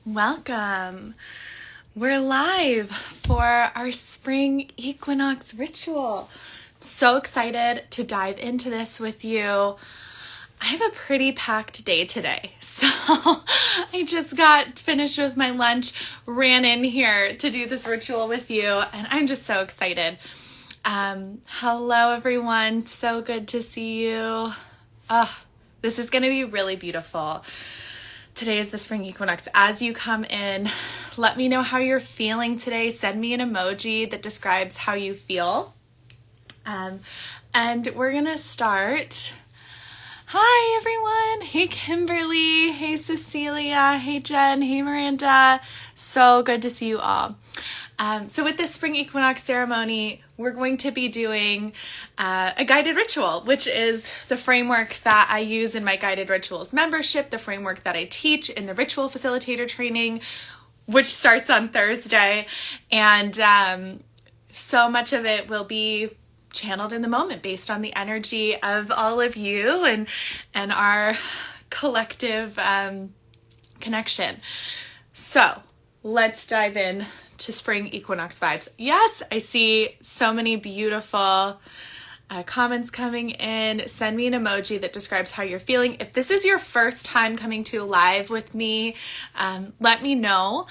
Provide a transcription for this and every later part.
Welcome. We're live for our Spring Equinox ritual. So excited to dive into this with you. I have a pretty packed day today. So I just got finished with my lunch, ran in here to do this ritual with you, and I'm just so excited. Hello everyone. So good to see you. This is going to be really beautiful. Today is the Spring Equinox. As you come in, let me know how you're feeling today. Send me an emoji that describes how you feel. And we're going to start. Hi, everyone. Hey, Kimberly. Hey, Cecilia. Hey, Jen. Hey, Miranda. So good to see you all. So with this Spring Equinox ceremony, we're going to be doing a guided ritual, which is the framework that I use in my Guided Rituals membership, the framework that I teach in the Ritual Facilitator training, which starts on Thursday. And so much of it will be channeled in the moment based on the energy of all of you and our collective connection. So let's dive in to Spring Equinox vibes. Yes, I see so many beautiful comments coming in. Send me an emoji that describes how you're feeling. If this is your first time coming to live with me, let me know,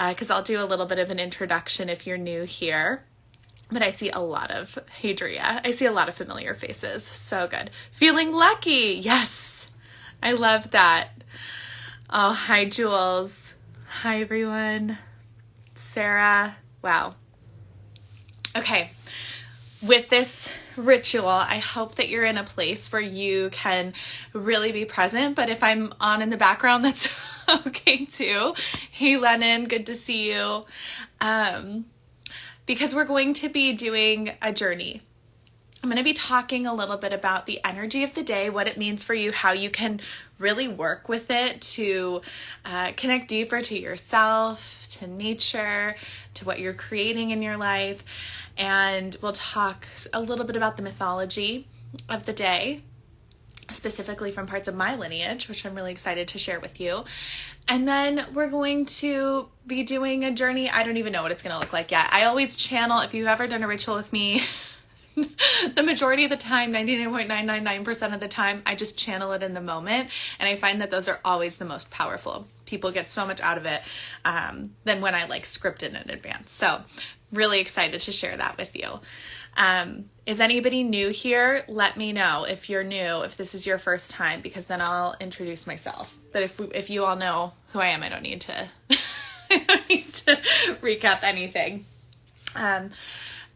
because I'll do a little bit of an introduction if you're new here. But I see a lot of, hey Drea, I see a lot of familiar faces. So good. Feeling lucky. Yes, I love that. Oh, hi Jules. Hi everyone. Sarah. Wow. Okay. With this ritual, I hope that you're in a place where you can really be present. But if I'm on in the background, that's okay too. Hey, Lennon. Good to see you. Because we're going to be doing a journey. I'm going to be talking a little bit about the energy of the day, what it means for you, how you can really work with it to connect deeper to yourself, to nature, to what you're creating in your life. And we'll talk a little bit about the mythology of the day, specifically from parts of my lineage, which I'm really excited to share with you. And then we're going to be doing a journey. I don't even know what it's going to look like yet. I always channel, if you've ever done a ritual with me, the majority of the time, 99.999% of the time, I just channel it in the moment. And I find that those are always the most powerful. People get so much out of it than when I script it in advance. So really excited to share that with you. Is anybody new here? Let me know if you're new, if this is your first time, because then I'll introduce myself. But if you all know who I am, I don't need to, I don't need to recap anything.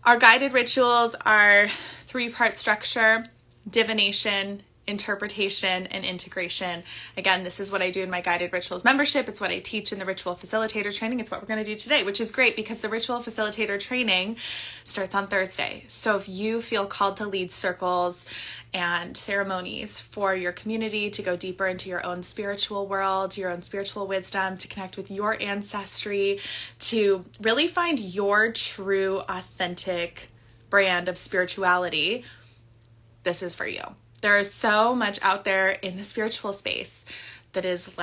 Our guided rituals are 3-part structure: divination, interpretation, and integration. Again, this is what I do in my Guided Rituals membership. It's what I teach in the Ritual Facilitator training. It's what we're going to do today, which is great because the Ritual Facilitator training starts on Thursday. So if you feel called to lead circles and ceremonies for your community, to go deeper into your own spiritual world, your own spiritual wisdom, to connect with your ancestry, to really find your true, authentic brand of spirituality, this is for you. There is so much out there in the spiritual space that is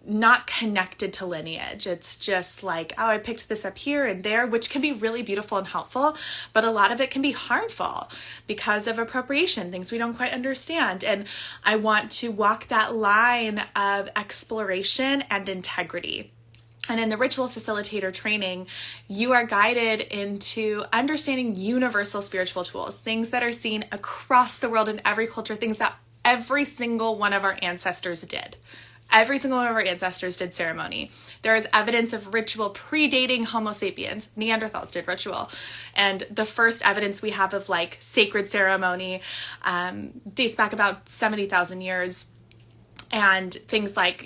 not connected to lineage. It's just I picked this up here and there, which can be really beautiful and helpful, but a lot of it can be harmful because of appropriation, things we don't quite understand. And I want to walk that line of exploration and integrity. And in the Ritual Facilitator training, you are guided into understanding universal spiritual tools, things that are seen across the world in every culture, things that every single one of our ancestors did. Every single one of our ancestors did ceremony. There is evidence of ritual predating Homo sapiens. Neanderthals did ritual. And the first evidence we have of sacred ceremony dates back about 70,000 years. And things art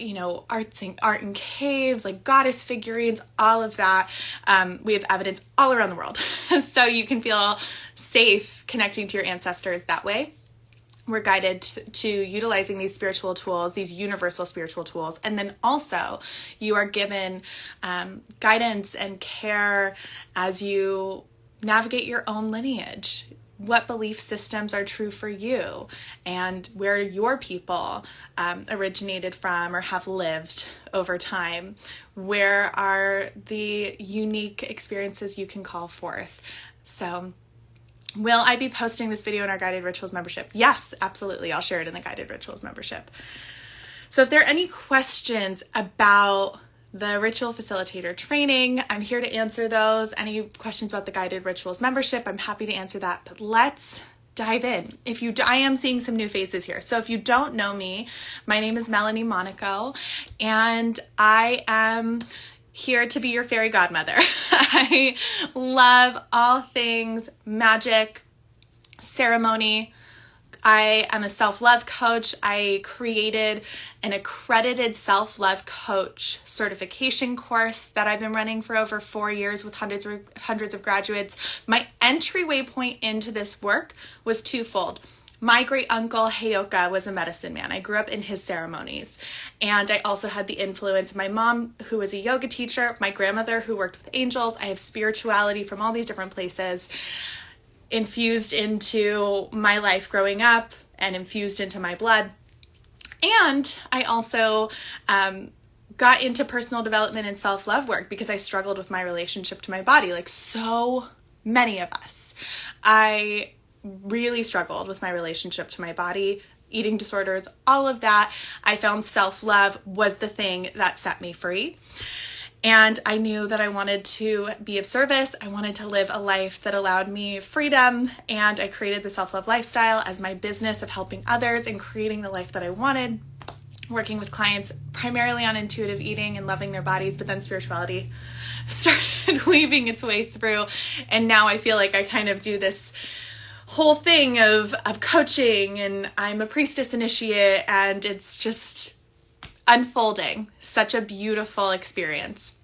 in caves, goddess figurines, all of that. We have evidence all around the world. So you can feel safe connecting to your ancestors that way. We're guided to utilizing these spiritual tools, these universal spiritual tools. And then also you are given guidance and care as you navigate your own lineage. what belief systems are true for you and where your people originated from or have lived over time. Where are the unique experiences you can call forth? So will I be posting this video in our Guided Rituals membership? Yes, absolutely. I'll share it in the Guided Rituals membership. So if there are any questions about the Ritual Facilitator training, I'm here to answer those. Any questions about the Guided Rituals membership, I'm happy to answer that. But let's dive in. I am seeing some new faces here. So if you don't know me, my name is Melanie Monaco, and I am here to be your fairy godmother. I love all things magic, ceremony. I am a self-love coach. I created an accredited self-love coach certification course that I've been running for over 4 years with hundreds of graduates. My entryway point into this work was twofold. My great uncle Heyoka was a medicine man. I grew up in his ceremonies. And I also had the influence of my mom, who was a yoga teacher, my grandmother, who worked with angels. I have spirituality from all these different places infused into my life growing up and infused into my blood. And I also got into personal development and self-love work because I struggled with my relationship to my body, like so many of us. I really struggled with my relationship to my body, eating disorders, all of that. I found self-love was the thing that set me free. And I knew that I wanted to be of service. I wanted to live a life that allowed me freedom. And I created the self-love lifestyle as my business of helping others and creating the life that I wanted, working with clients primarily on intuitive eating and loving their bodies, but then spirituality started weaving its way through. And now I feel like I kind of do this whole thing of coaching, and I'm a priestess initiate, and it's just unfolding. Such a beautiful experience.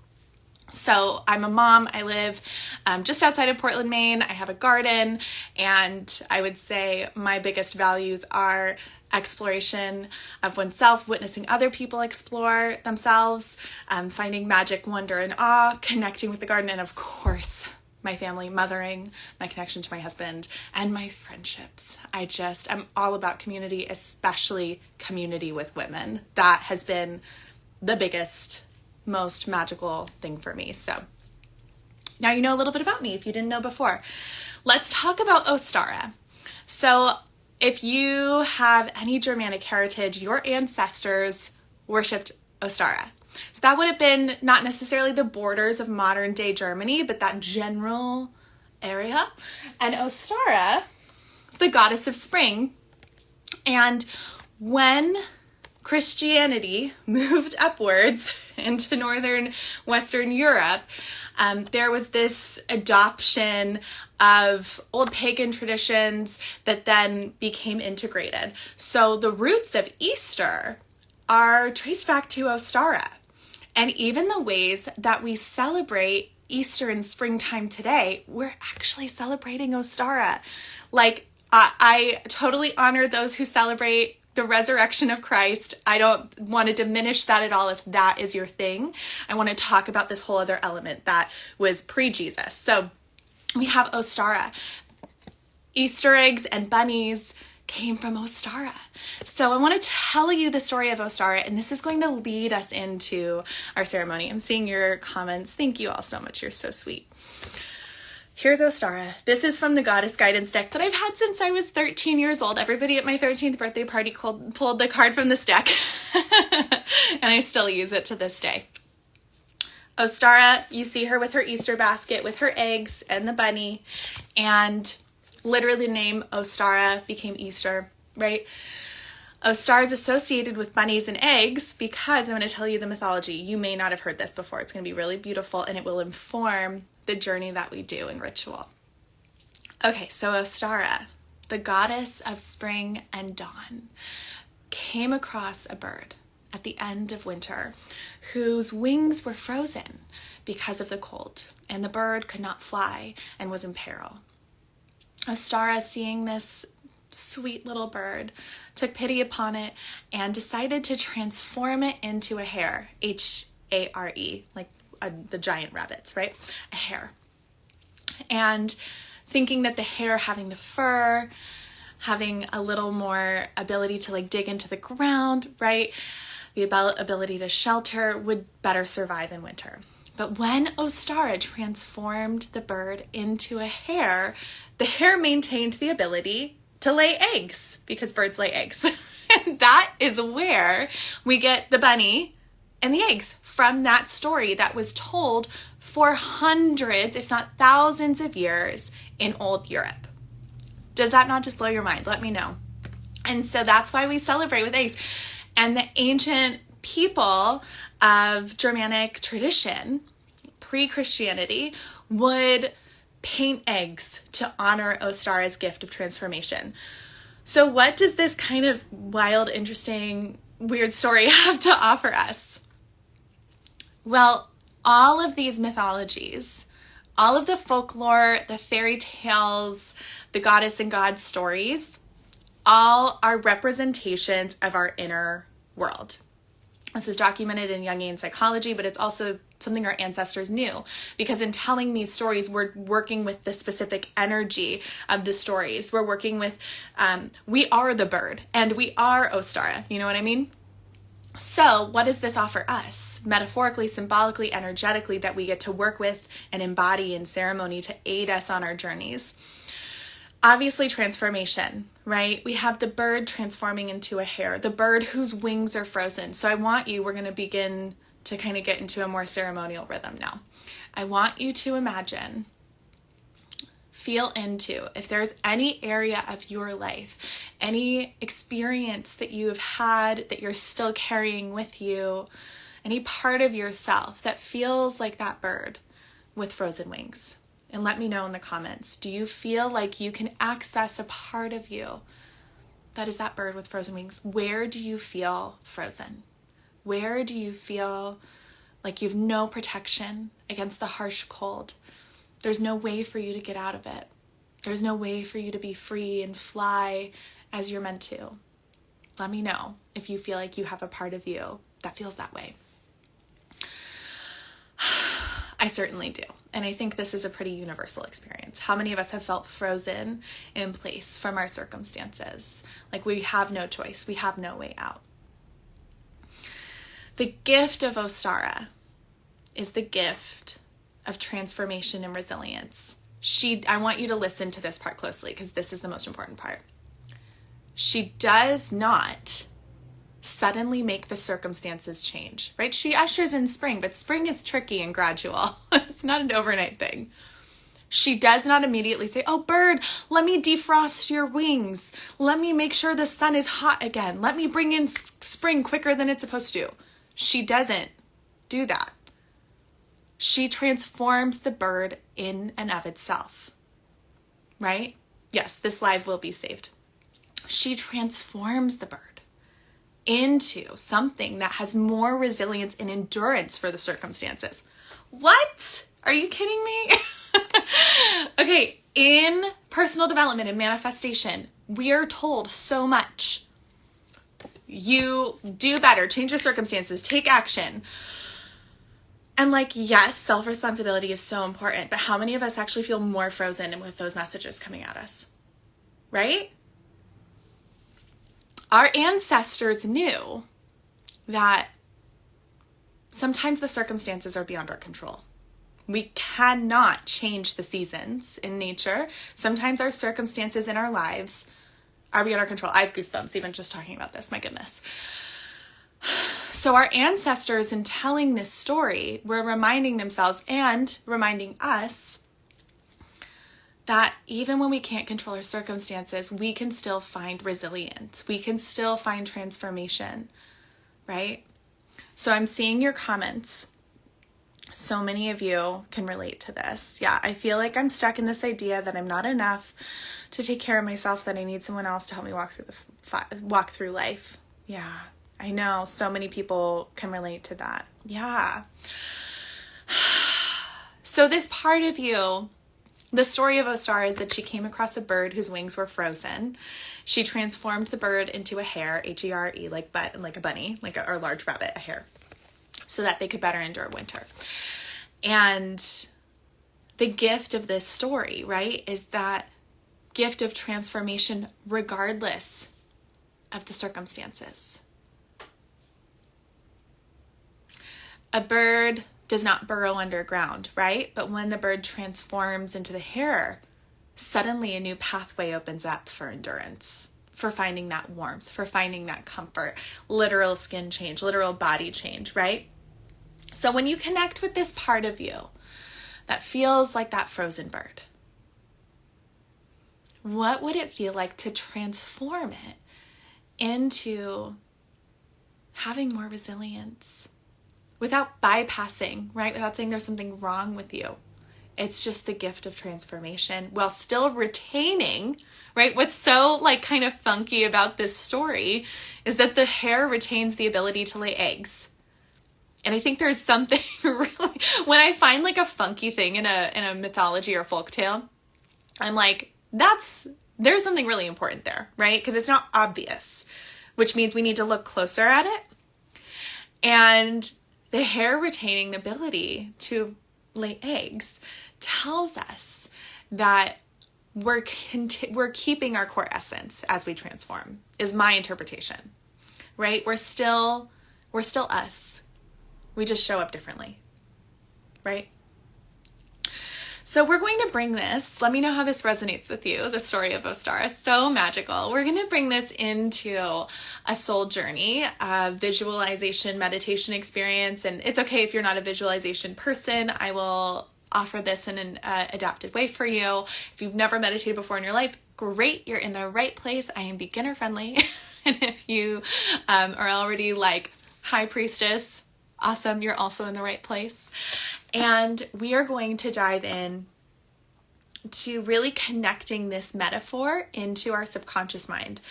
So I'm a mom. I live just outside of Portland, Maine. I have a garden, and I would say my biggest values are exploration of oneself, witnessing other people explore themselves, finding magic, wonder, and awe, connecting with the garden, and of course, my family, mothering, my connection to my husband, and my friendships. I'm all about community, especially community with women. That has been the biggest, most magical thing for me. So now you know a little bit about me if you didn't know before. Let's talk about Ostara. So if you have any Germanic heritage, your ancestors worshipped Ostara. So that would have been not necessarily the borders of modern day Germany, but that general area. And Ostara is the goddess of spring. And when Christianity moved upwards into northern Western Europe, there was this adoption of old pagan traditions that then became integrated. So the roots of Easter are traced back to Ostara. And even the ways that we celebrate Easter in springtime today, we're actually celebrating Ostara. Like, I totally honor those who celebrate the resurrection of Christ. I don't want to diminish that at all if that is your thing. I want to talk about this whole other element that was pre-Jesus. So we have Ostara. Easter eggs and bunnies came from Ostara. So I want to tell you the story of Ostara, and this is going to lead us into our ceremony. I'm seeing your comments. Thank you all so much. You're so sweet. Here's Ostara. This is from the Goddess Guidance deck that I've had since I was 13 years old. Everybody at my 13th birthday party pulled the card from this deck, and I still use it to this day. Ostara, you see her with her Easter basket, with her eggs and the bunny, and literally the name Ostara became Easter, right? Ostara is associated with bunnies and eggs because I'm going to tell you the mythology. You may not have heard this before. It's going to be really beautiful, and it will inform the journey that we do in ritual. Okay, so Ostara, the goddess of spring and dawn, came across a bird at the end of winter whose wings were frozen because of the cold, and the bird could not fly and was in peril. Ostara, seeing this sweet little bird, took pity upon it and decided to transform it into a hare, H-A-R-E, like the giant rabbits, right? A hare. And thinking that the hare having the fur, having a little more ability to like dig into the ground, right? The ability to shelter would better survive in winter. But when Ostara transformed the bird into a hare, the hare maintained the ability to lay eggs because birds lay eggs. And that is where we get the bunny and the eggs from that story that was told for hundreds, if not thousands of years in old Europe. Does that not just blow your mind? Let me know. And so that's why we celebrate with eggs. And the ancient people of Germanic tradition, pre-Christianity, would paint eggs to honor Ostara's gift of transformation. So what does this kind of wild, interesting, weird story have to offer us? Well, all of these mythologies, all of the folklore, the fairy tales, the goddess and god stories, all are representations of our inner world. This is documented in Jungian psychology, but it's also something our ancestors knew, because in telling these stories, we're working with the specific energy of the stories. We're working with, we are the bird and we are Ostara. You know what I mean? So what does this offer us? Metaphorically, symbolically, energetically, that we get to work with and embody in ceremony to aid us on our journeys. Obviously, transformation, right? We have the bird transforming into a hare, the bird whose wings are frozen. So we're going to begin to kind of get into a more ceremonial rhythm now. I want you to imagine, feel into, if there's any area of your life, any experience that you have had that you're still carrying with you, any part of yourself that feels like that bird with frozen wings. And let me know in the comments, do you feel like you can access a part of you that is that bird with frozen wings? Where do you feel frozen? Where do you feel like you have no protection against the harsh cold? There's no way for you to get out of it. There's no way for you to be free and fly as you're meant to. Let me know if you feel like you have a part of you that feels that way. I certainly do. And I think this is a pretty universal experience. How many of us have felt frozen in place from our circumstances? Like we have no choice. We have no way out. The gift of Ostara is the gift of transformation and resilience. I want you to listen to this part closely because this is the most important part. She does not suddenly make the circumstances change, right? She ushers in spring, but spring is tricky and gradual. It's not an overnight thing. She does not immediately say, oh, bird, let me defrost your wings. Let me make sure the sun is hot again. Let me bring in spring quicker than it's supposed to. She doesn't do that. She transforms the bird in and of itself, right? Yes, this live will be saved. She transforms the bird into something that has more resilience and endurance for the circumstances. What? Are you kidding me? Okay, in personal development and manifestation, we are told so much. You do better, change your circumstances, take action. And like, yes, self-responsibility is so important, but how many of us actually feel more frozen with those messages coming at us, right? Our ancestors knew that sometimes the circumstances are beyond our control. We cannot change the seasons in nature. Sometimes our circumstances in our lives are beyond our control. I have goosebumps even just talking about this, my goodness. So our ancestors, in telling this story, were reminding themselves and reminding us that even when we can't control our circumstances, we can still find resilience. We can still find transformation, right? So I'm seeing your comments. So many of you can relate to this. Yeah, I feel like I'm stuck in this idea that I'm not enough to take care of myself, that I need someone else to help me walk through life. Yeah, I know so many people can relate to that. Yeah. So this part of you, the story of Ostara is that she came across a bird whose wings were frozen. She transformed the bird into a hare, H-E-R-E, like a bunny, or a large rabbit, a hare, so that they could better endure winter. And the gift of this story, right, is that gift of transformation regardless of the circumstances. A bird does not burrow underground, right? But when the bird transforms into the hare, suddenly a new pathway opens up for endurance, for finding that warmth, for finding that comfort, literal skin change, literal body change, right? So when you connect with this part of you that feels like that frozen bird, what would it feel like to transform it into having more resilience without bypassing, right? Without saying there's something wrong with you. It's just the gift of transformation while still retaining, right? What's so kind of funky about this story is that the hare retains the ability to lay eggs. And I think there's something really, when I find a funky thing in a mythology or folktale, I'm like, there's something really important there, right? Because it's not obvious, which means we need to look closer at it. And the hare retaining the ability to lay eggs tells us that we're keeping our core essence as we transform, is my interpretation, right? We're still us. We just show up differently, right? So we're going to bring this, let me know how this resonates with you, the story of Ostara, so magical. We're going to bring this into a soul journey, a visualization meditation experience. And it's okay if you're not a visualization person, I will offer this in an adapted way for you. If you've never meditated before in your life, great, you're in the right place. I am beginner friendly. And if you are already high priestess, awesome, you're also in the right place. And we are going to dive in to really connecting this metaphor into our subconscious mind,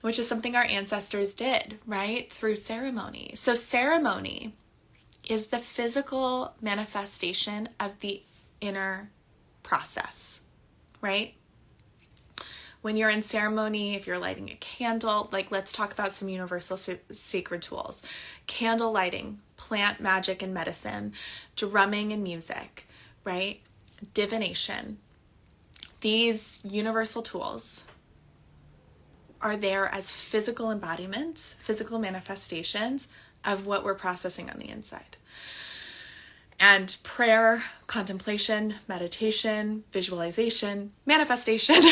which is something our ancestors did, right? Through ceremony. So ceremony is the physical manifestation of the inner process, right? When you're in ceremony, if you're lighting a candle, let's talk about some universal sacred tools. Candle lighting, plant magic and medicine, drumming and music, right? Divination. These universal tools are there as physical embodiments, physical manifestations of what we're processing on the inside. And prayer, contemplation, meditation, visualization, manifestation,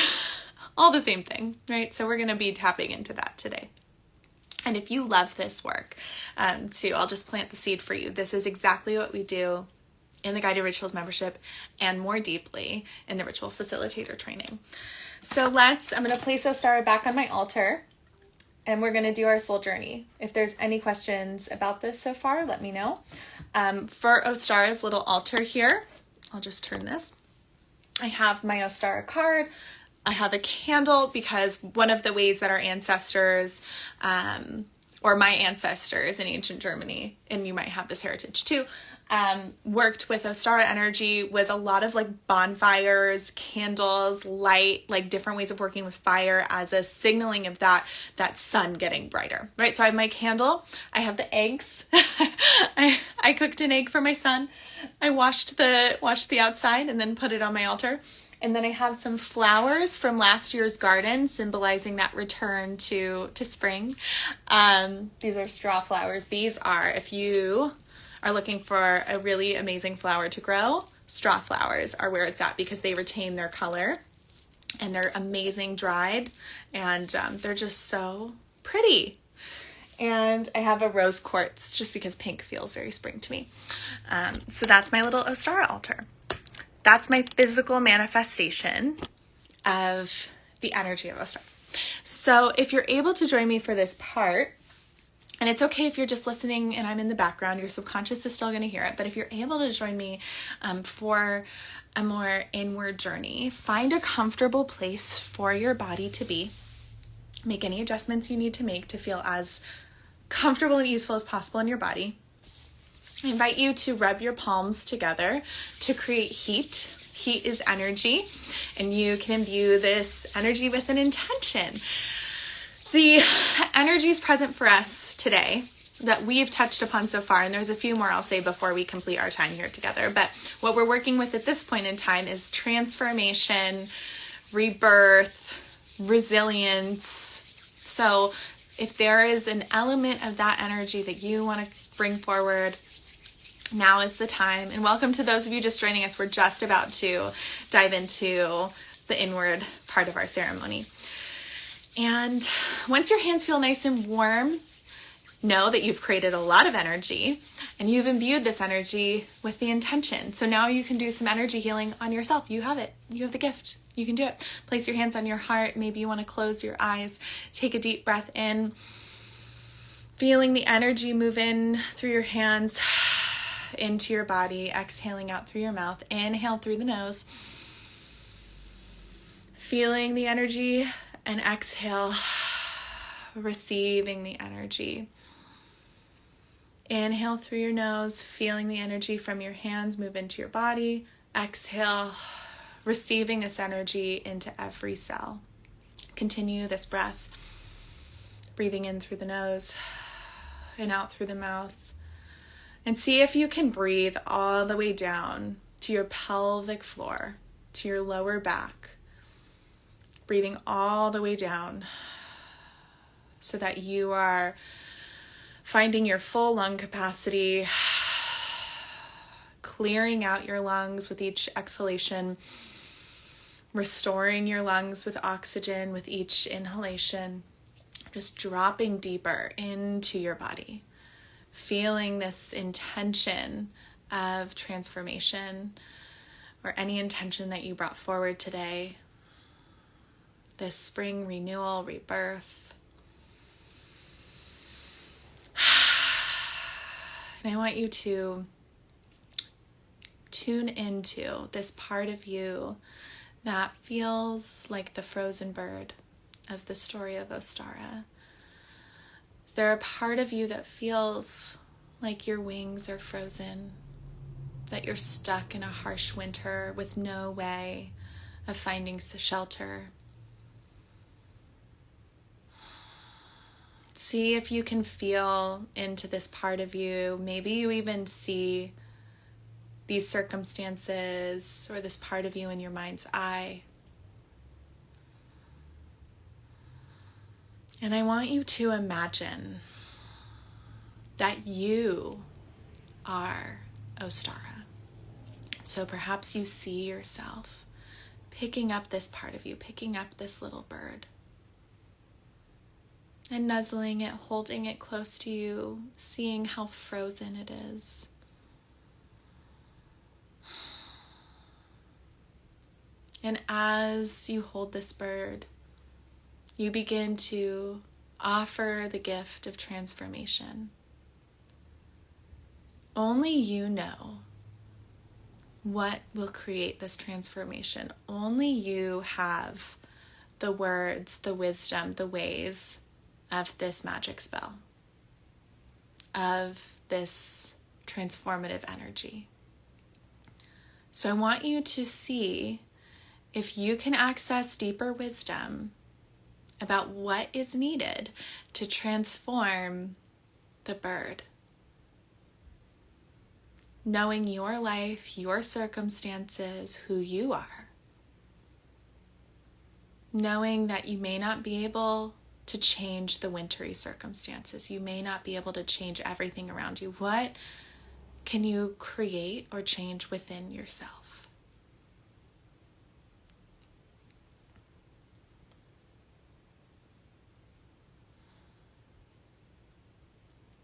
all the same thing, right? So we're going to be tapping into that today. And if you love this work, too, I'll just plant the seed for you. This is exactly what we do in the Guided Rituals membership and more deeply in the Ritual Facilitator training. So I'm going to place Ostara back on my altar and we're going to do our soul journey. If there's any questions about this so far, let me know. For Ostara's little altar here, I'll just turn this. I have my Ostara card. I have a candle because one of the ways that our ancestors, or my ancestors in ancient Germany, and you might have this heritage too, worked with Ostara energy was a lot of bonfires, candles, light, different ways of working with fire as a signaling of that sun getting brighter, right? So I have my candle, I have the eggs, I cooked an egg for my son, I washed the outside and then put it on my altar. And then I have some flowers from last year's garden, symbolizing that return to spring. These are straw flowers. These are, if you are looking for a really amazing flower to grow, straw flowers are where it's at because they retain their color and they're amazing dried and they're just so pretty. And I have a rose quartz just because pink feels very spring to me. So that's my little Ostara altar. That's my physical manifestation of the energy of Ostara. So if you're able to join me for this part, and it's okay if you're just listening and I'm in the background, your subconscious is still going to hear it, but if you're able to join me for a more inward journey, find a comfortable place for your body to be. Make any adjustments you need to make to feel as comfortable and easeful as possible in your body. I invite you to rub your palms together to create heat. Heat is energy, and you can imbue this energy with an intention. The energy is present for us today, that we've touched upon so far, and there's a few more I'll say before we complete our time here together, but what we're working with at this point in time is transformation, rebirth, resilience. So if there is an element of that energy that you want to bring forward, now is the time. And welcome to those of you just joining us. We're just about to dive into the inward part of our ceremony. And once your hands feel nice and warm, know that you've created a lot of energy and you've imbued this energy with the intention. So now you can do some energy healing on yourself. You have it. You have the gift. You can do it. Place your hands on your heart. Maybe you want to close your eyes. Take a deep breath in, feeling the energy move in through your hands into your body, exhaling out through your mouth. Inhale through the nose, feeling the energy, and exhale, receiving the energy. Inhale through your nose, feeling the energy from your hands move into your body. Exhale, receiving this energy into every cell. Continue this breath, breathing in through the nose and out through the mouth. And see if you can breathe all the way down to your pelvic floor, to your lower back. Breathing all the way down so that you are finding your full lung capacity, clearing out your lungs with each exhalation, restoring your lungs with oxygen with each inhalation, just dropping deeper into your body, feeling this intention of transformation or any intention that you brought forward today, this spring renewal, rebirth. And I want you to tune into this part of you that feels like the frozen bird of the story of Ostara. Is there a part of you that feels like your wings are frozen, that you're stuck in a harsh winter with no way of finding shelter? See if you can feel into this part of you. Maybe you even see these circumstances or this part of you in your mind's eye. And I want you to imagine that you are Ostara. So perhaps you see yourself picking up this part of you, picking up this little bird, and nuzzling it, holding it close to you, seeing how frozen it is. And as you hold this bird, you begin to offer the gift of transformation. Only you know what will create this transformation. Only you have the words, the wisdom, the ways of this magic spell, of this transformative energy. So I want you to see if you can access deeper wisdom about what is needed to transform the bird. Knowing your life, your circumstances, who you are. Knowing that you may not be able to change the wintry circumstances. You may not be able to change everything around you. What can you create or change within yourself?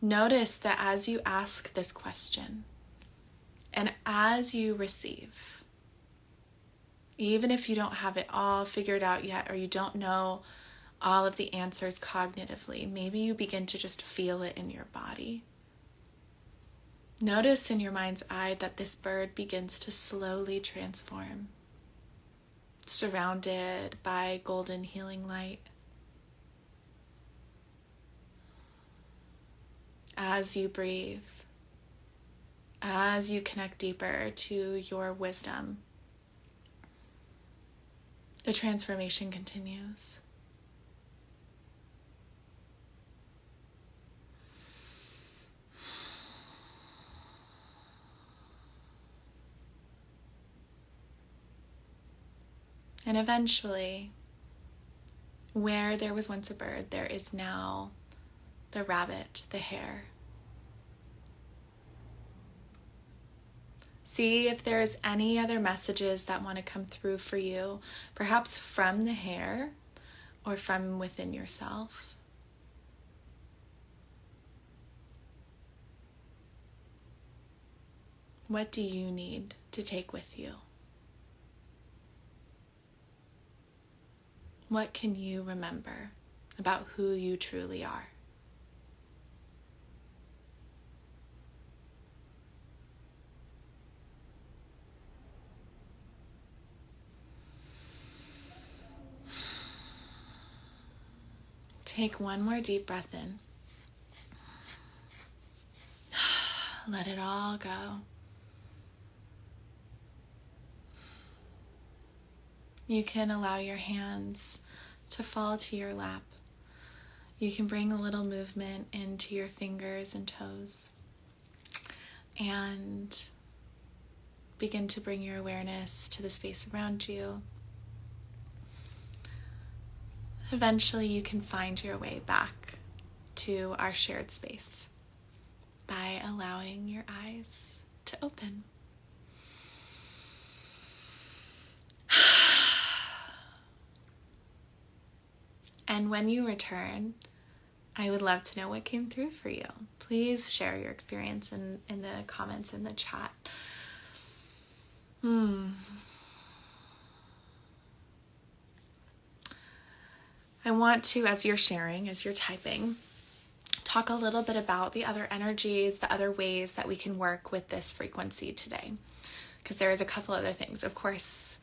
Notice that as you ask this question and as you receive, even if you don't have it all figured out yet or you don't know all of the answers cognitively, maybe you begin to just feel it in your body. Notice in your mind's eye that this bird begins to slowly transform, surrounded by golden healing light. As you breathe, as you connect deeper to your wisdom, the transformation continues. And eventually, where there was once a bird, there is now the rabbit, the hare. See if there's any other messages that want to come through for you, perhaps from the hare or from within yourself. What do you need to take with you? What can you remember about who you truly are? Take one more deep breath in. Let it all go. You can allow your hands to fall to your lap. You can bring a little movement into your fingers and toes and begin to bring your awareness to the space around you. Eventually, you can find your way back to our shared space by allowing your eyes to open. And when you return, I would love to know what came through for you. Please share your experience in the comments in the chat. I want to, as you're sharing, as you're typing, talk a little bit about the other energies, the other ways that we can work with this frequency today. Because there is a couple other things. Of course,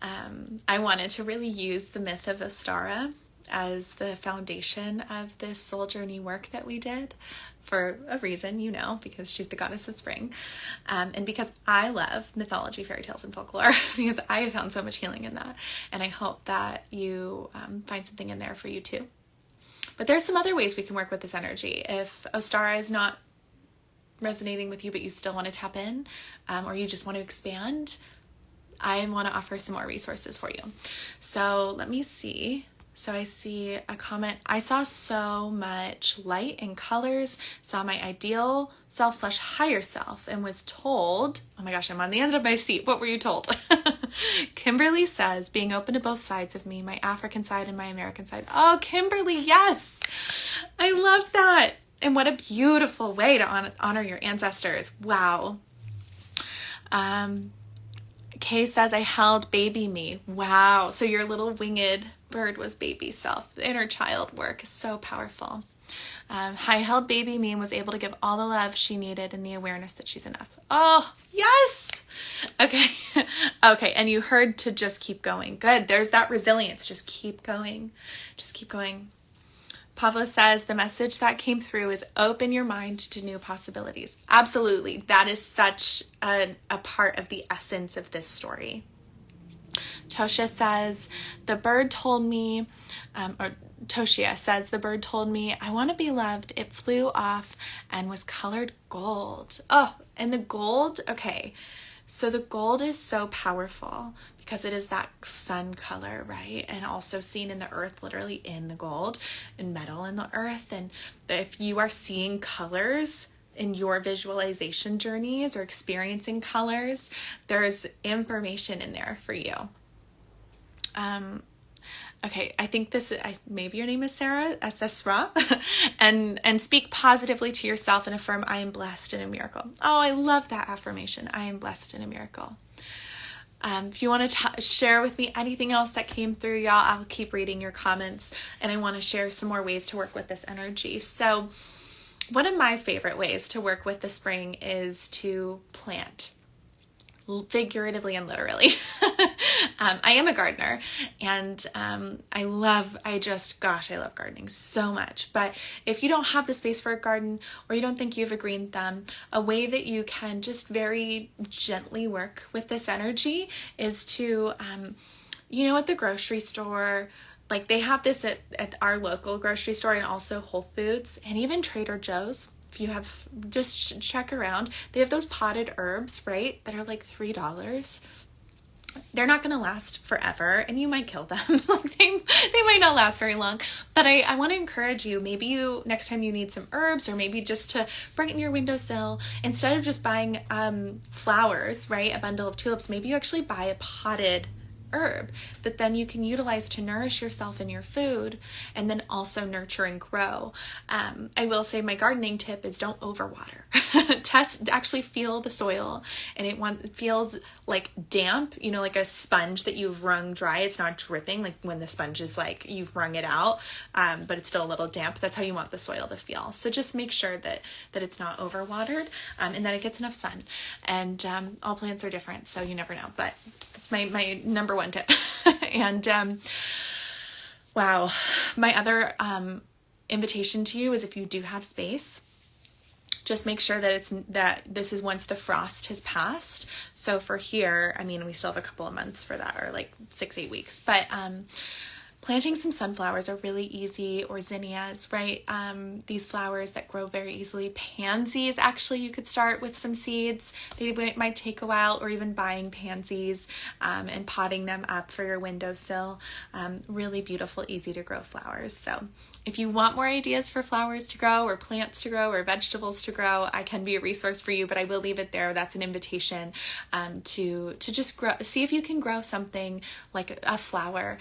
I wanted to really use the myth of Ostara as the foundation of this soul journey work that we did for a reason, because she's the goddess of spring. And because I love mythology, fairy tales, and folklore, because I have found so much healing in that. And I hope that you find something in there for you too. But there's some other ways we can work with this energy. If Ostara is not resonating with you, but you still want to tap in, or you just want to expand, I want to offer some more resources for you. So let me see. So I see a comment. I saw so much light and colors, saw my ideal self / higher self, and was told, oh my gosh, I'm on the end of my seat. What were you told? Kimberly says, being open to both sides of me, my African side and my American side. Oh, Kimberly, yes. I love that. And what a beautiful way to honor your ancestors. Wow. Kay says, I held baby me. Wow. So your little winged bird was baby self. The inner child work is so powerful. I held baby me and was able to give all the love she needed and the awareness that she's enough. Oh, yes. Okay. Okay. And you heard to just keep going. Good. There's that resilience. Just keep going. Just keep going. Pavla says, the message that came through is open your mind to new possibilities. Absolutely. That is such a part of the essence of this story. Toshia says, the bird told me, Toshia says, the bird told me, I want to be loved. It flew off and was colored gold. Oh, and the gold, okay. So the gold is so powerful because it is that sun color, right? And also seen in the earth, literally in the gold, and metal in the earth. And if you are seeing colors in your visualization journeys or experiencing colors, there's information in there for you. Okay, I think maybe your name is Sarah, Sesra, and speak positively to yourself and affirm, I am blessed in a miracle. Oh, I love that affirmation. I am blessed in a miracle. If you want to share with me anything else that came through, y'all, I'll keep reading your comments, and I want to share some more ways to work with this energy. So one of my favorite ways to work with the spring is to plant, figuratively and literally. I am a gardener, and I love gardening so much. But if you don't have the space for a garden, or you don't think you have a green thumb, a way that you can just very gently work with this energy is to, at the grocery store, like they have this at our local grocery store and also Whole Foods and even Trader Joe's. If you have, just check around. They have those potted herbs, right? That are like $3. they're not going to last forever, and you might kill them. Like they might not last very long, but I want to encourage you, maybe next time you need some herbs, or maybe just to brighten your windowsill, instead of just buying flowers, right, a bundle of tulips, maybe you actually buy a potted herb that then you can utilize to nourish yourself and your food, and then also nurture and grow. I will say my gardening tip is don't overwater. Actually feel the soil, and it feels like damp, like a sponge that you've wrung dry. It's not dripping like when the sponge is like you've wrung it out, but it's still a little damp. That's how you want the soil to feel. So just make sure that it's not overwatered, and that it gets enough sun. And all plants are different, so you never know, but it's my number one tip. And wow, my other invitation to you is, if you do have space, just make sure that this is once the frost has passed. So for here, I mean, we still have a couple of months for that, or like 6-8 weeks, but planting some sunflowers are really easy, or zinnias, right? These flowers that grow very easily. Pansies, actually, you could start with some seeds. They might take a while, or even buying pansies and potting them up for your windowsill. Really beautiful, easy to grow flowers. So if you want more ideas for flowers to grow, or plants to grow, or vegetables to grow, I can be a resource for you, but I will leave it there. That's an invitation to just grow. See if you can grow something like a flower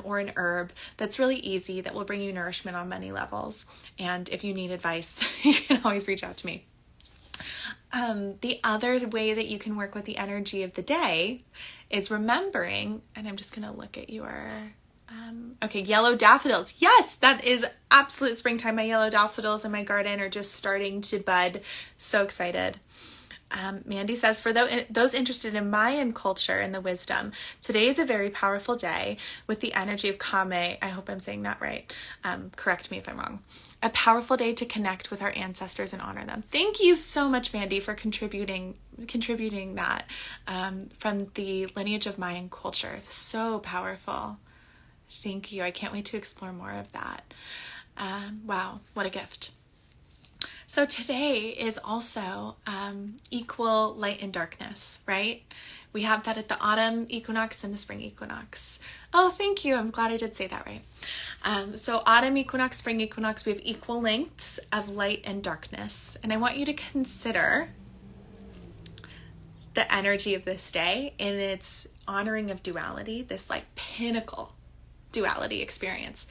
or an herb that's really easy, that will bring you nourishment on many levels. And if you need advice, you can always reach out to me. The other way that you can work with the energy of the day is remembering, and I'm just going to look at your, okay, yellow daffodils. Yes, that is absolute springtime. My yellow daffodils in my garden are just starting to bud. So excited. Mandy says, for those interested in Mayan culture and the wisdom, today is a very powerful day with the energy of Kame. I hope I'm saying that right. Correct me if I'm wrong. A powerful day to connect with our ancestors and honor them. Thank you so much, Mandy, for contributing that from the lineage of Mayan culture. So powerful. Thank you. I can't wait to explore more of that. Wow, what a gift. So today is also equal light and darkness, right? We have that at the autumn equinox and the spring equinox. Oh, thank you. I'm glad I did say that right. So autumn equinox, spring equinox, we have equal lengths of light and darkness. And I want you to consider the energy of this day in its honoring of duality, this like pinnacle duality experience.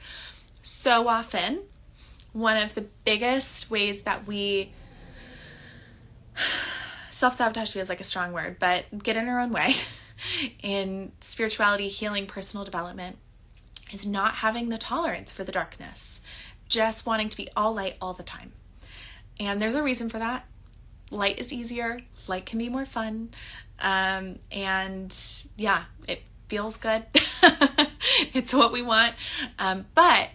So often, one of the biggest ways that we self-sabotage feels like a strong word, but get in our own way in spirituality, healing, personal development, is not having the tolerance for the darkness, just wanting to be all light all the time. And there's a reason for that. Light is easier, light can be more fun, and yeah, it feels good. It's what we want, but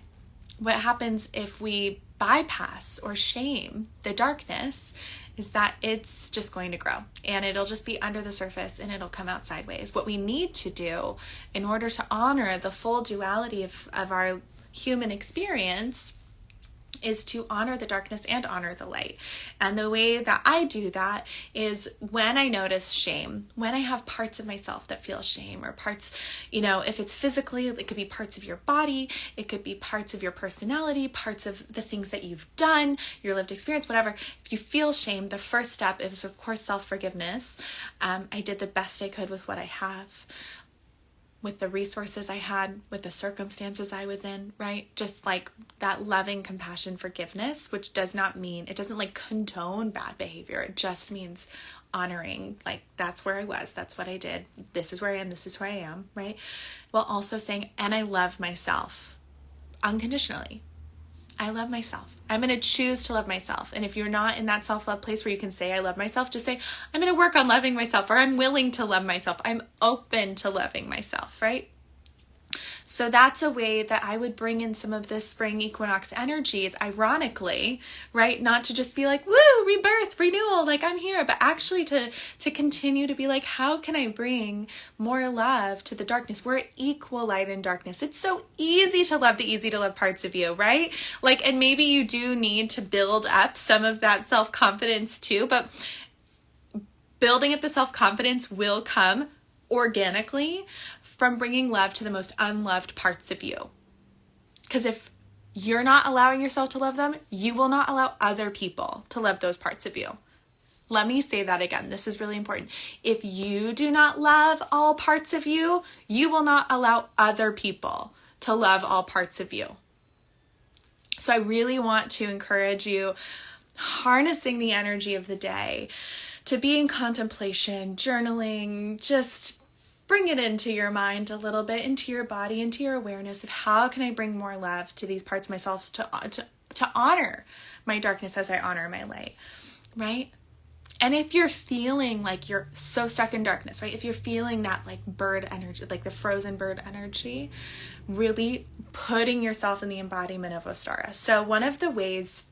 what happens if we bypass or shame the darkness is that it's just going to grow, and it'll just be under the surface, and it'll come out sideways. What we need to do in order to honor the full duality of our human experience is to honor the darkness and honor the light. And the way that I do that is when I notice shame, when I have parts of myself that feel shame, or parts, if it's physically, it could be parts of your body, it could be parts of your personality, parts of the things that you've done, your lived experience, whatever. If you feel shame, the first step is, of course, self-forgiveness. I did the best I could with what I have, with the resources I had, with the circumstances I was in, right? Just like that loving compassion, forgiveness, which does not mean, it doesn't like condone bad behavior. It just means honoring, like, that's where I was, that's what I did, this is where I am, this is who I am, right? While also saying, and I love myself unconditionally. I love myself. I'm going to choose to love myself. And if you're not in that self-love place where you can say, I love myself, just say, I'm going to work on loving myself, or I'm willing to love myself. I'm open to loving myself, right? So that's a way that I would bring in some of this spring equinox energies, ironically, right? Not to just be like, woo, rebirth, renewal, like I'm here, but actually to continue to be like, how can I bring more love to the darkness? We're equal light and darkness. It's so easy to love the easy to love parts of you, right? Like, and maybe you do need to build up some of that self-confidence too, but building up the self-confidence will come organically from bringing love to the most unloved parts of you. Because if you're not allowing yourself to love them, you will not allow other people to love those parts of you. Let me say that again. This is really important. If you do not love all parts of you, you will not allow other people to love all parts of you. So I really want to encourage you, harnessing the energy of the day, to be in contemplation, journaling, just bring it into your mind a little bit, into your body, into your awareness of how can I bring more love to these parts of myself, to honor my darkness as I honor my light, right? And if you're feeling like you're so stuck in darkness, right? If you're feeling that like bird energy, like the frozen bird energy, really putting yourself in the embodiment of Ostara. So one of the ways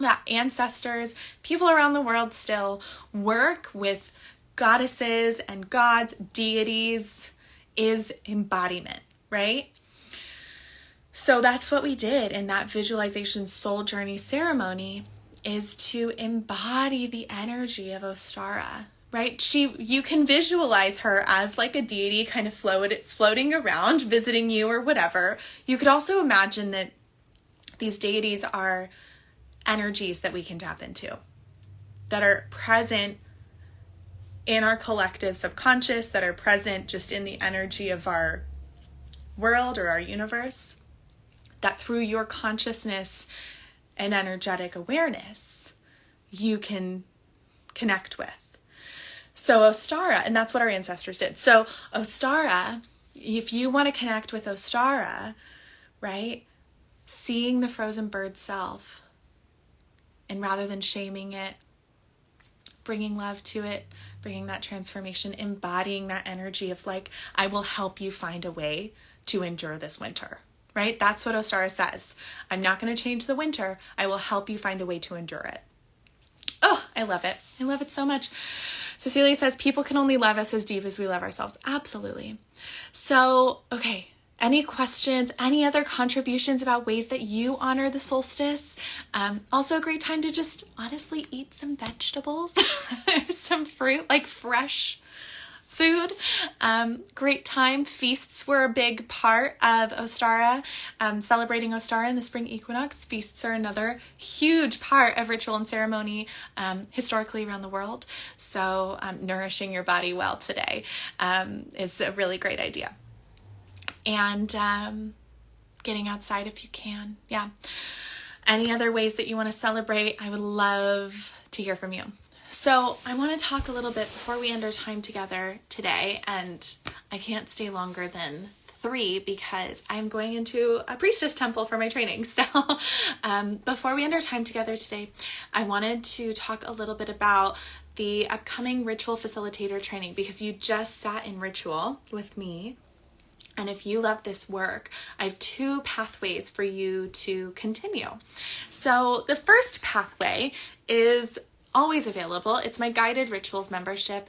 that ancestors, people around the world still work with goddesses and gods, deities, is embodiment, right? So that's what we did in that visualization soul journey ceremony, is to embody the energy of Ostara, right? You can visualize her as like a deity kind of floating around, visiting you or whatever. You could also imagine that these deities are energies that we can tap into, that are present in our collective subconscious, that are present just in the energy of our world or our universe, that through your consciousness and energetic awareness, you can connect with. So Ostara, and that's what our ancestors did. So Ostara, if you want to connect with Ostara, right, seeing the frozen bird self, and rather than shaming it, bringing love to it, bringing that transformation, embodying that energy of like, I will help you find a way to endure this winter. Right? That's what Ostara says. I'm not going to change the winter. I will help you find a way to endure it. Oh, I love it. I love it so much. Cecilia says, people can only love us as deep as we love ourselves. Absolutely. So, okay. Any questions, any other contributions about ways that you honor the solstice? Also a great time to just honestly eat some vegetables, some fruit, like fresh food. Great time. Feasts were a big part of Ostara, celebrating Ostara in the Spring Equinox. Feasts are another huge part of ritual and ceremony historically around the world. So nourishing your body well today is a really great idea. And getting outside if you can. Yeah. Any other ways that you want to celebrate? I would love to hear from you. So I want to talk a little bit before we end our time together today, and I can't stay longer than 3 because I'm going into a priestess temple for my training. So before we end our time together today, I wanted to talk a little bit about the upcoming ritual facilitator training, because you just sat in ritual with me. And if you love this work, I have 2 pathways for you to continue. So the first pathway is always available. It's my guided rituals membership.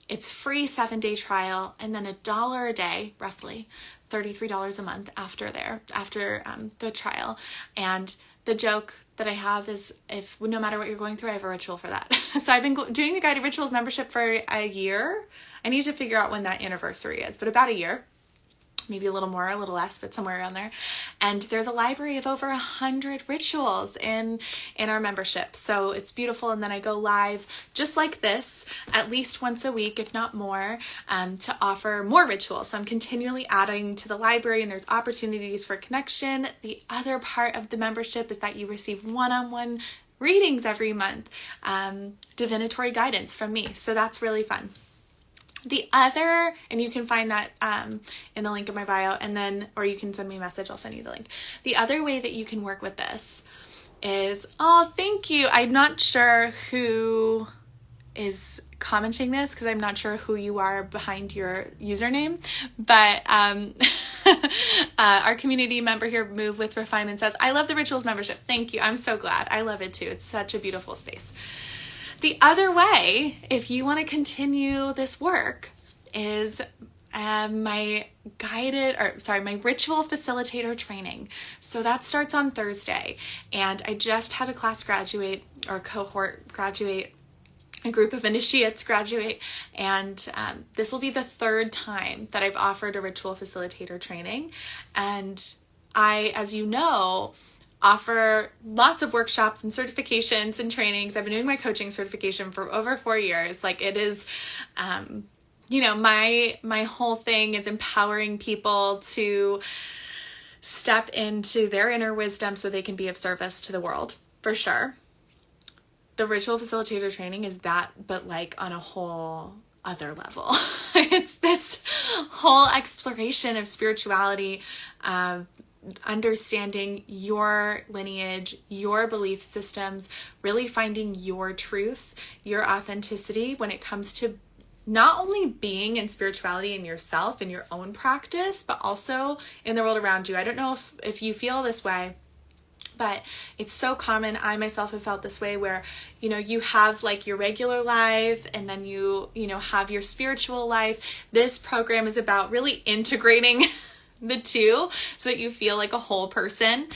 It's free 7-day trial, and then $1 a day, roughly $33 a month after the trial. And the joke that I have is, if no matter what you're going through, I have a ritual for that. So I've been doing the guided rituals membership for a year. I need to figure out when that anniversary is, but about a year. Maybe a little more, a little less, but somewhere around there. And there's a library of over 100 rituals in our membership. So it's beautiful. And then I go live just like this at least once a week, if not more, to offer more rituals. So I'm continually adding to the library, and there's opportunities for connection. The other part of the membership is that you receive one-on-one readings every month, divinatory guidance from me. So that's really fun. The other, and you can find that in the link in my bio, and then, or you can send me a message, I'll send you the link. The other way that you can work with this is, oh, thank you. I'm not sure who is commenting this, because I'm not sure who you are behind your username, but our community member here, Move with Refinement, says, I love the rituals membership. Thank you. I'm so glad. I love it too. It's such a beautiful space. The other way, if you want to continue this work, is my ritual facilitator training. So that starts on Thursday, and I just had a class graduate, or cohort graduate, a group of initiates graduate, and this will be the third time that I've offered a ritual facilitator training. And I, as you know, offer lots of workshops and certifications and trainings. I've been doing my coaching certification for over 4 years. Like, it is, my whole thing is empowering people to step into their inner wisdom so they can be of service to the world, for sure. The ritual facilitator training is that, but like on a whole other level. It's this whole exploration of spirituality, understanding your lineage, your belief systems, really finding your truth, your authenticity when it comes to not only being in spirituality in yourself, in your own practice, but also in the world around you. I don't know if you feel this way, but it's so common. I myself have felt this way where, you have like your regular life and then you have your spiritual life. This program is about really integrating the two so that you feel like a whole person.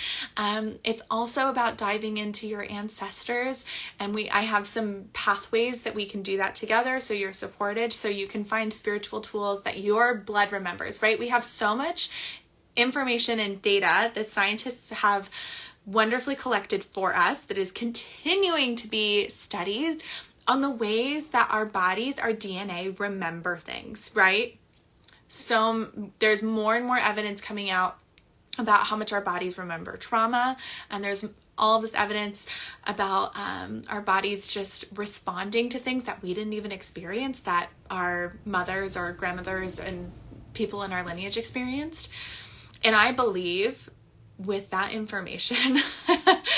It's also about diving into your ancestors, and I have some pathways that we can do that together so you're supported, so you can find spiritual tools that your blood remembers, right? We have so much information and data that scientists have wonderfully collected for us that is continuing to be studied on the ways that our bodies, our DNA remember things, right? So there's more and more evidence coming out about how much our bodies remember trauma, and there's all of this evidence about our bodies just responding to things that we didn't even experience, that our mothers or grandmothers and people in our lineage experienced. And I believe, with that information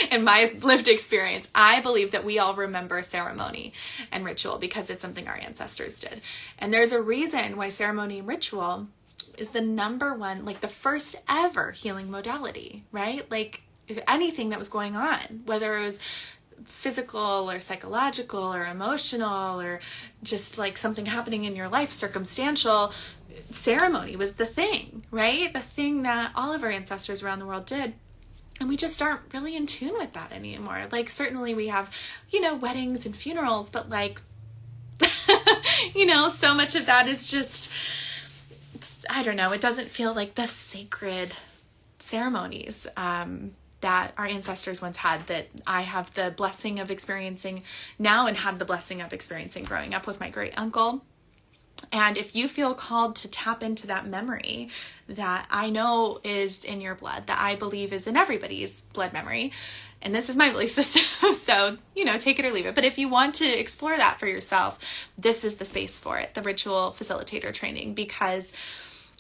and my lived experience, I believe that we all remember ceremony and ritual because it's something our ancestors did. And there's a reason why ceremony and ritual is the number one, like the first ever healing modality, right? Like, if anything that was going on, whether it was physical or psychological or emotional or just like something happening in your life, circumstantial, ceremony was the thing, right? The thing that all of our ancestors around the world did. And we just aren't really in tune with that anymore. Like, certainly we have, weddings and funerals, but like, so much of that is just, I don't know, it doesn't feel like the sacred ceremonies that our ancestors once had, that I have the blessing of experiencing now and had the blessing of experiencing growing up with my great uncle. And if you feel called to tap into that memory that I know is in your blood, that I believe is in everybody's blood memory, and this is my belief system, so, take it or leave it. But if you want to explore that for yourself, this is the space for it, the ritual facilitator training, because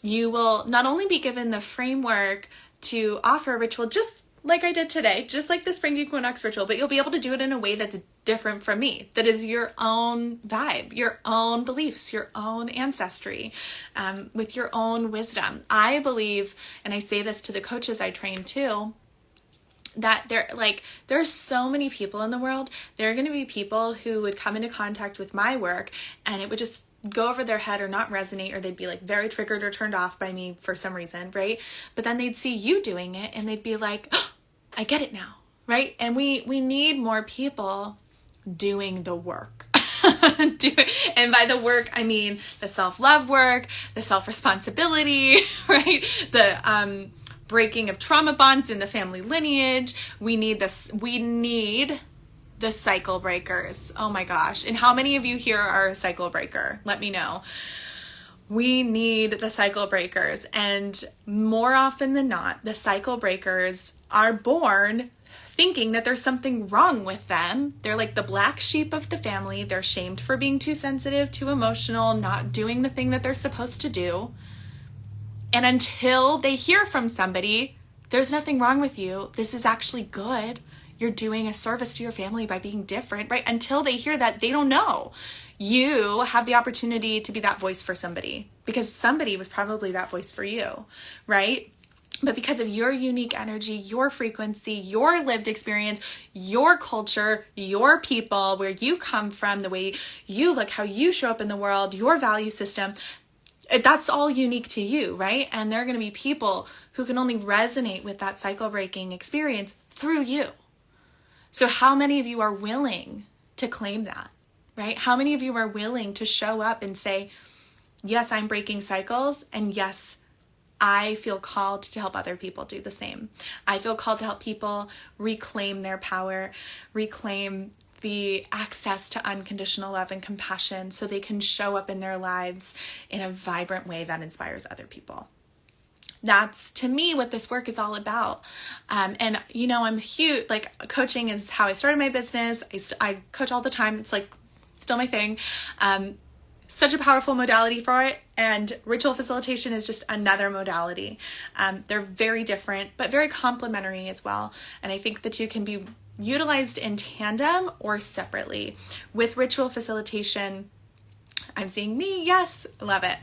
you will not only be given the framework to offer a ritual just like I did today, just like the Spring Equinox ritual, but you'll be able to do it in a way that's different from me, that is your own vibe, your own beliefs, your own ancestry, with your own wisdom. I believe, and I say this to the coaches I train too, that there's so many people in the world. There are going to be people who would come into contact with my work and it would just go over their head or not resonate, or they'd be like very triggered or turned off by me for some reason, right? But then they'd see you doing it and they'd be like, oh, I get it now, right? And we need more people doing the work. And by the work, I mean the self-love work, the self-responsibility, right? The breaking of trauma bonds in the family lineage. We need the cycle breakers. Oh my gosh. And how many of you here are a cycle breaker? Let me know. We need the cycle breakers. And more often than not, the cycle breakers are born thinking that there's something wrong with them. They're like the black sheep of the family. They're shamed for being too sensitive, too emotional, not doing the thing that they're supposed to do. And until they hear from somebody, there's nothing wrong with you. This is actually good. You're doing a service to your family by being different, right? Until they hear that, they don't know. You have the opportunity to be that voice for somebody, because somebody was probably that voice for you, right? But because of your unique energy, your frequency, your lived experience, your culture, your people, where you come from, the way you look, how you show up in the world, your value system, that's all unique to you, right? And there are going to be people who can only resonate with that cycle breaking experience through you. So how many of you are willing to claim that, right? How many of you are willing to show up and say, yes, I'm breaking cycles, and yes, I feel called to help other people do the same. I feel called to help people reclaim their power, reclaim the access to unconditional love and compassion so they can show up in their lives in a vibrant way that inspires other people. That's, to me, what this work is all about. And, you know, I'm huge, like, coaching is how I started my business. I coach all the time. It's like still my thing. Such a powerful modality for it. And ritual facilitation is just another modality. They're very different, but very complementary as well. And I think the two can be utilized in tandem or separately. With ritual facilitation, I'm seeing me. Yes, love it.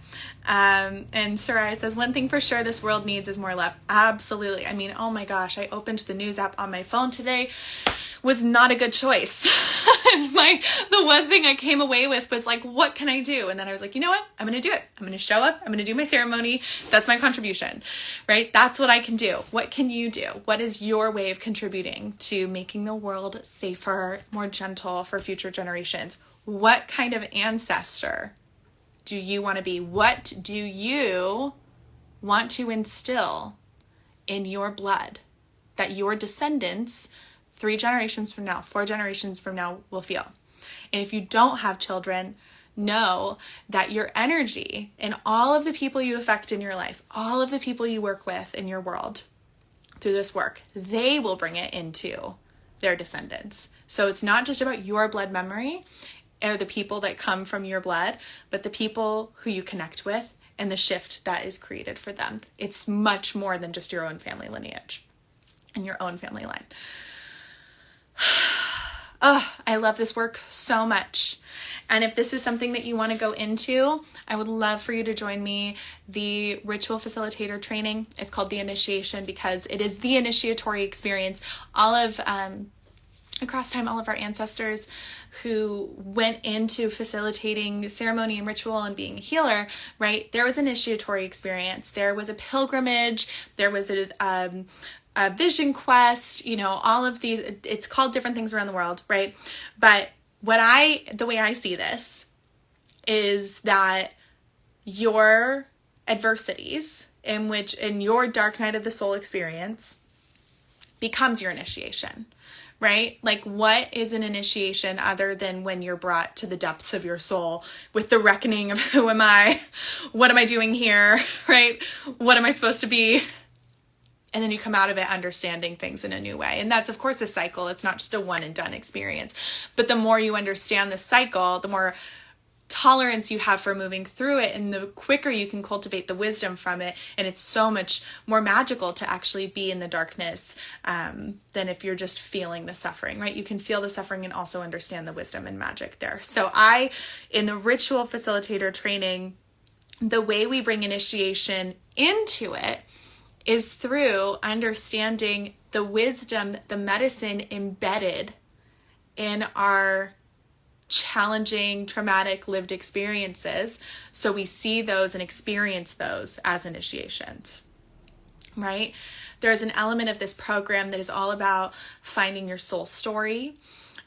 And Sarai says, one thing for sure this world needs is more love. Absolutely. I mean, oh my gosh, I opened the news app on my phone today. Was not a good choice. The one thing I came away with was like, what can I do? And then I was like, you know what? I'm going to do it. I'm going to show up. I'm going to do my ceremony. That's my contribution, right? That's what I can do. What can you do? What is your way of contributing to making the world safer, more gentle for future generations? What kind of ancestor do you want to be? What do you want to instill in your blood that your descendants 3 generations from now, 4 generations from now will feel? And if you don't have children, know that your energy and all of the people you affect in your life, all of the people you work with in your world through this work, they will bring it into their descendants. So it's not just about your blood memory or the people that come from your blood, but the people who you connect with and the shift that is created for them. It's much more than just your own family lineage and your own family line. Oh, I love this work so much. And if this is something that you want to go into, I would love for you to join me. The ritual facilitator training, it's called the initiation because it is the initiatory experience. Across time, all of our ancestors who went into facilitating ceremony and ritual and being a healer, right? There was an initiatory experience. There was a pilgrimage. There was a vision quest, you know, all of these, it's called different things around the world, right? But the way I see this is that your adversities in your dark night of the soul experience becomes your initiation, right? Like, what is an initiation other than when you're brought to the depths of your soul with the reckoning of who am I? What am I doing here? Right? What am I supposed to be? And then you come out of it understanding things in a new way. And that's, of course, a cycle. It's not just a one and done experience. But the more you understand the cycle, the more tolerance you have for moving through it, and the quicker you can cultivate the wisdom from it. And it's so much more magical to actually be in the darkness than if you're just feeling the suffering, right? You can feel the suffering and also understand the wisdom and magic there. So in the ritual facilitator training, the way we bring initiation into it is through understanding the wisdom, the medicine embedded in our challenging, traumatic lived experiences. So we see those and experience those as initiations, right? There's an element of this program that is all about finding your soul story.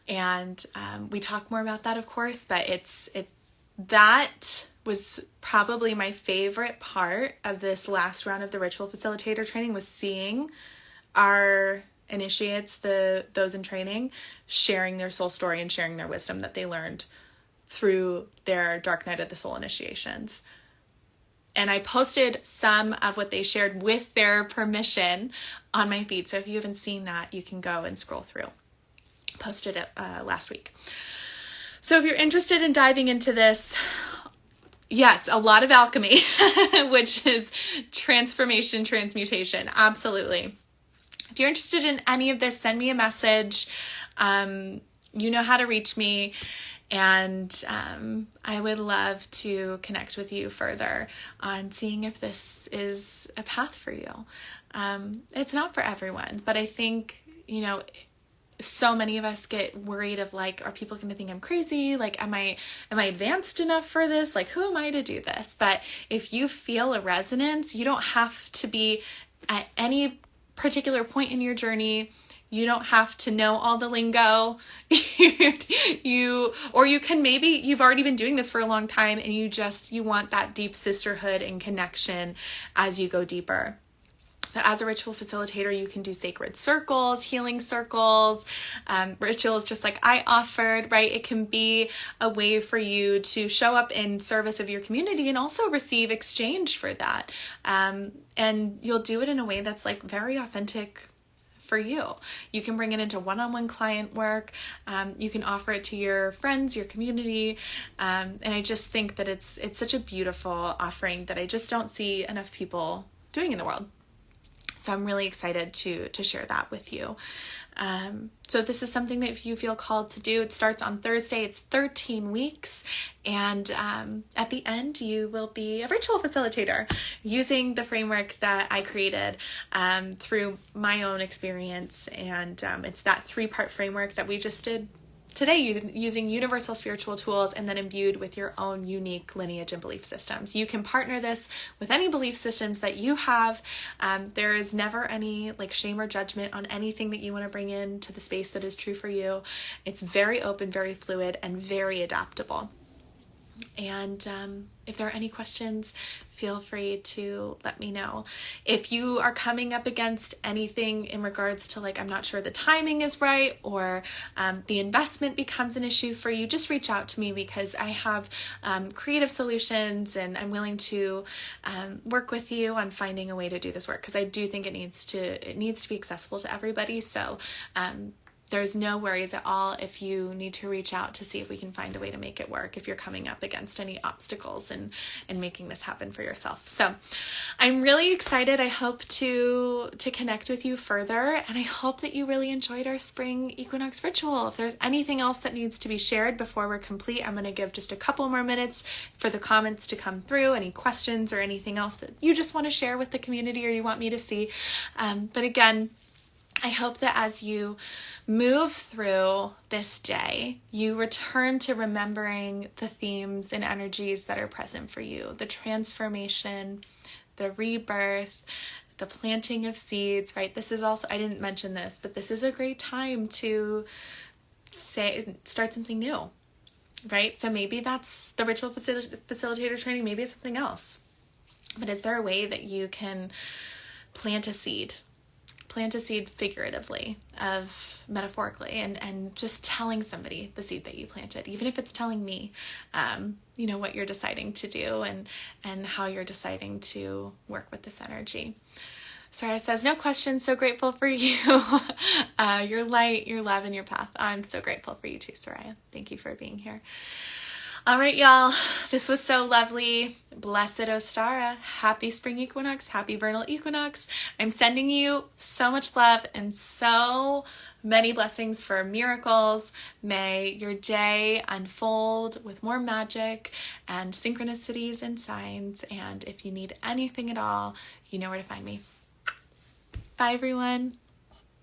And we talk more about that, of course, but that was probably my favorite part of this last round of the ritual facilitator training, was seeing our initiates, those in training, sharing their soul story and sharing their wisdom that they learned through their dark night of the soul initiations. And I posted some of what they shared with their permission on my feed. So if you haven't seen that, you can go and scroll through. Posted it last week. So if you're interested in diving into this, yes, a lot of alchemy, which is transformation, transmutation. Absolutely. If you're interested in any of this, send me a message. You know how to reach me. And I would love to connect with you further on seeing if this is a path for you. It's not for everyone, but I think, so many of us get worried of like, are people going to think I'm crazy? Like, am I advanced enough for this? Like, who am I to do this? But if you feel a resonance, you don't have to be at any particular point in your journey. You don't have to know all the lingo. Or you can, maybe you've already been doing this for a long time and you want that deep sisterhood and connection as you go deeper. But as a ritual facilitator, you can do sacred circles, healing circles, rituals just like I offered, right? It can be a way for you to show up in service of your community and also receive exchange for that. And you'll do it in a way that's like very authentic for you. You can bring it into one-on-one client work. You can offer it to your friends, your community. And I just think that it's such a beautiful offering that I just don't see enough people doing in the world. So I'm really excited to share that with you. So this is something that if you feel called to do, it starts on Thursday. It's 13 weeks. And at the end, you will be a ritual facilitator using the framework that I created through my own experience. And it's that 3-part framework that we just did today, using universal spiritual tools and then imbued with your own unique lineage and belief systems. You can partner this with any belief systems that you have. There is never any like shame or judgment on anything that you want to bring into the space that is true for you. It's very open, very fluid, and very adaptable. And if there are any questions, feel free to let me know. If you are coming up against anything in regards to like, I'm not sure the timing is right, or the investment becomes an issue for you, just reach out to me, because I have creative solutions and I'm willing to work with you on finding a way to do this work, because I do think it needs to be accessible to everybody. So there's no worries at all if you need to reach out to see if we can find a way to make it work, if you're coming up against any obstacles and making this happen for yourself. So I'm really excited. I hope to connect with you further, and I hope that you really enjoyed our Spring Equinox ritual. If there's anything else that needs to be shared before we're complete, I'm going to give just a couple more minutes for the comments to come through, any questions or anything else that you just want to share with the community or you want me to see. But again, I hope that as you move through this day, you return to remembering the themes and energies that are present for you: the transformation, the rebirth, the planting of seeds, right? This is also, I didn't mention this, but this is a great time to start something new, right? So maybe that's the ritual facilitator training, maybe it's something else. But is there a way that you can plant a seed figuratively, metaphorically, and just telling somebody the seed that you planted, even if it's telling me, what you're deciding to do and how you're deciding to work with this energy. Soraya says, no questions. So grateful for you. Your light, your love, and your path. I'm so grateful for you too, Soraya. Thank you for being here. All right, y'all, this was so lovely. Blessed Ostara. Happy Spring Equinox. Happy Vernal Equinox. I'm sending you so much love and so many blessings for miracles. May your day unfold with more magic and synchronicities and signs. And if you need anything at all, you know where to find me. Bye, everyone.